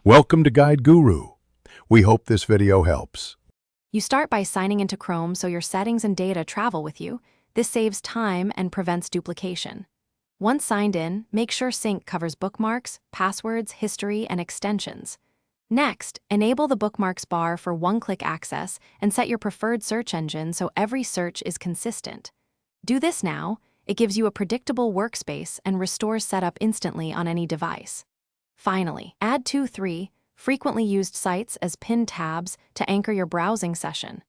Welcome to Guide Guru. We hope this video helps. You start by signing into Chrome so your settings and data travel with you. This saves time and prevents duplication. Once signed in, make sure Sync covers bookmarks, passwords, history, and extensions. Next, enable the bookmarks bar for one-click access and set your preferred search engine so every search is consistent. Do this now. It gives you a predictable workspace and restores setup instantly on any device. Finally, add 2-3 frequently used sites as pinned tabs to anchor your browsing session.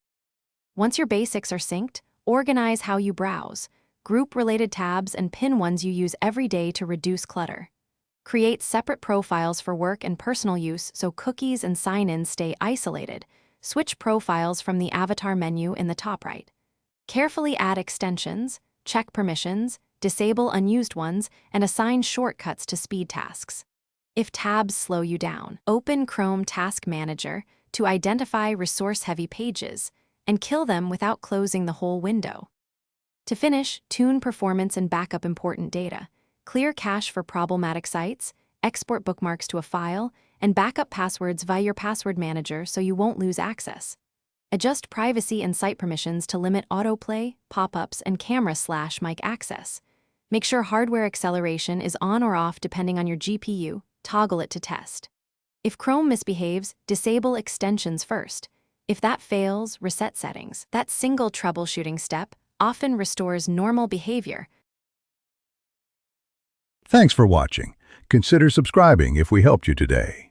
Once your basics are synced, organize how you browse. Group related tabs and pin ones you use every day to reduce clutter. Create separate profiles for work and personal use so cookies and sign-ins stay isolated. Switch profiles from the avatar menu in the top right. Carefully add extensions, check permissions, disable unused ones, and assign shortcuts to speed tasks. If tabs slow you down, open Chrome Task Manager to identify resource-heavy pages and kill them without closing the whole window. To finish, tune performance and backup important data. Clear cache for problematic sites, export bookmarks to a file, and backup passwords via your password manager so you won't lose access. Adjust privacy and site permissions to limit autoplay, pop-ups, and camera/mic access. Make sure hardware acceleration is on or off depending on your GPU. Toggle it to test. If Chrome misbehaves, disable extensions first. If that fails, reset settings. That single troubleshooting step often restores normal behavior. Thanks for watching. Consider subscribing if we helped you today.